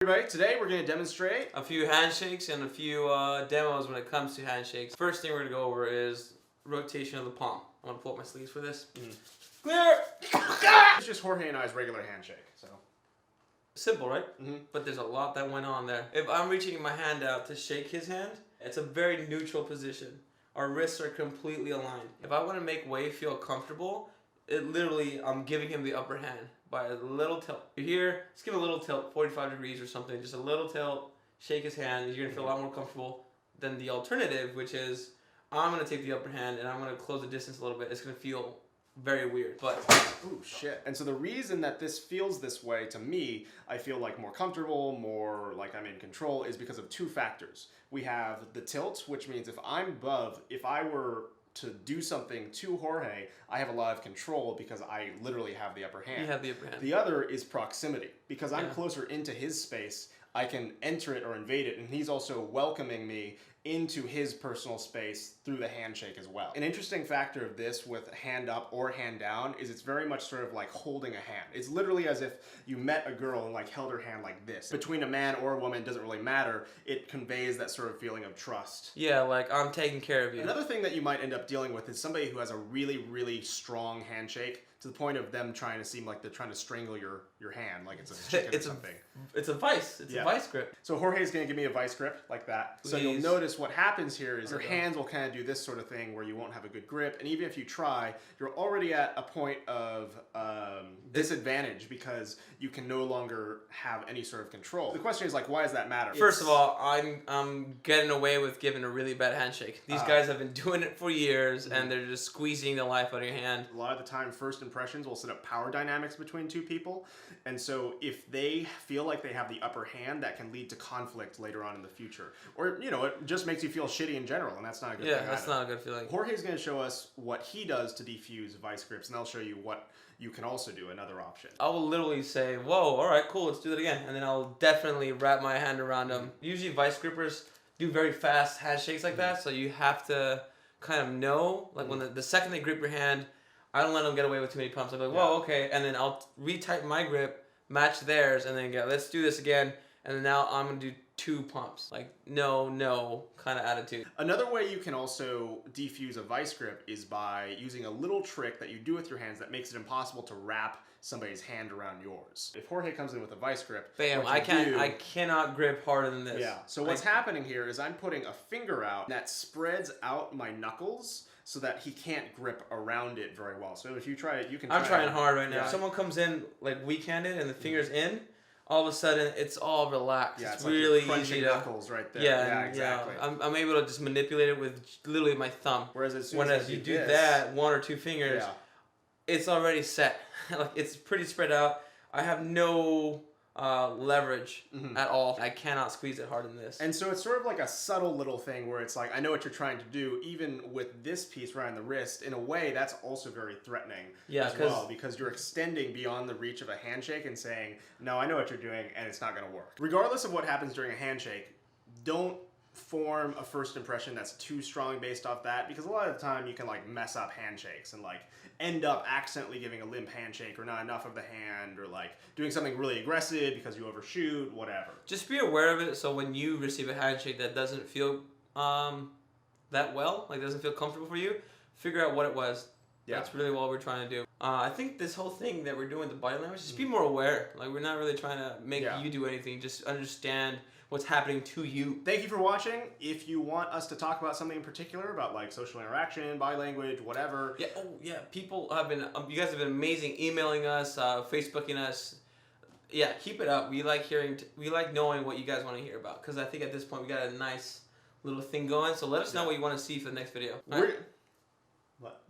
Everybody, today we're going to demonstrate a few handshakes and a few demos when it comes to handshakes. First thing we're going to go over is rotation of the palm. I'm going to pull up my sleeves for this. Clear! It's just Jorge and I's regular handshake. So simple, right? But there's a lot that went on there. If I'm reaching my hand out to shake his hand, it's a very neutral position. Our wrists are completely aligned. If I want to make Way feel comfortable, I'm giving him the upper hand by a little tilt. You're here, just give a little tilt, 45 degrees or something, just a little tilt, shake his hand, you're going to feel a lot more comfortable than the alternative, which is I'm going to take the upper hand and I'm going to close the distance a little bit. It's going to feel very weird, but... Ooh, shit. And so the reason that this feels this way to me, I feel like more comfortable, more like I'm in control, is because of two factors. We have the tilt, which means if I'm above, if I were to do something to Jorge, I have a lot of control because I literally have the upper hand. You have the upper hand. The other is proximity. Because I'm closer into his space, I can enter it or invade it, and he's also welcoming me into his personal space through the handshake as well. An interesting factor of this with hand up or hand down is it's very much sort of like holding a hand. It's literally as if you met a girl and like held her hand like this. Between a man or a woman, it doesn't really matter. It conveys that sort of feeling of trust. Yeah, like I'm taking care of you. Another thing that you might end up dealing with is somebody who has a really, really strong handshake to the point of them trying to seem like they're trying to strangle your hand, like it's a chicken or something. It's a vice. It's a vice grip. So Jorge's going to give me a vice grip like that. Please. So you'll notice what happens here is your hands will kind of do this sort of thing where you won't have a good grip. And even if you try, you're already at a point of disadvantage because you can no longer have any sort of control. The question is like, why does that matter? First of all, I'm getting away with giving a really bad handshake. These guys have been doing it for years and they're just squeezing the life out of your hand. A lot of the time, first impressions will set up power dynamics between two people. And so if they feel like they have the upper hand, that can lead to conflict later on in the future. Or, you know, it just makes you feel shitty in general, and that's not a good thing. Yeah, that's not a good feeling. Jorge's going to show us what he does to defuse vice grips, and I'll show you what you can also do, another option. I will literally say, whoa, all right, cool, let's do that again. And then I'll definitely wrap my hand around them. Usually vice grippers do very fast handshakes like that, so you have to kind of know, like when the second they grip your hand, I don't let them get away with too many pumps. I'm like, whoa, okay, and then I'll retighten my grip, match theirs, and then go, let's do this again, and then now I'm going to do 2 pumps. Like, no kind of attitude. Another way you can also defuse a vice grip is by using a little trick that you do with your hands that makes it impossible to wrap somebody's hand around yours. If Jorge comes in with a vice grip, bam, I cannot grip harder than this. Yeah, so what's happening here is I'm putting a finger out that spreads out my knuckles so that he can't grip around it very well. So if you try it, you can try I'm trying it. hard right now. If someone comes in like weak-handed and the finger's in, all of a sudden it's all relaxed. Yeah, it's like really crunching easy to knuckles right there. Yeah, exactly. I'm able to just manipulate it with literally my thumb. Whereas as soon as you do that 1 or 2 fingers, it's already set. Like it's pretty spread out. I have no leverage at all. I cannot squeeze it hard in this. And so it's sort of like a subtle little thing where it's like, I know what you're trying to do, even with this piece right on the wrist. In a way, that's also very threatening as well, because you're extending beyond the reach of a handshake and saying, no, I know what you're doing, and it's not going to work. Regardless of what happens during a handshake, don't form a first impression that's too strong based off that, because a lot of the time you can like mess up handshakes and like end up accidentally giving a limp handshake or not enough of the hand or like doing something really aggressive because you overshoot, whatever. Just be aware of it, so when you receive a handshake that doesn't feel that well, like doesn't feel comfortable for you, figure out what it was. That's really what we're trying to do. I think this whole thing that we're doing with the body language, just be more aware. Like we're not really trying to make you do anything, just understand what's happening to you. Thank you for watching. If you want us to talk about something in particular, about like social interaction, body language, whatever. Yeah, people have been, you guys have been amazing emailing us, Facebooking us. Yeah, keep it up. We like knowing what you guys want to hear about, because I think at this point we got a nice little thing going. So let us know what you want to see for the next video. What?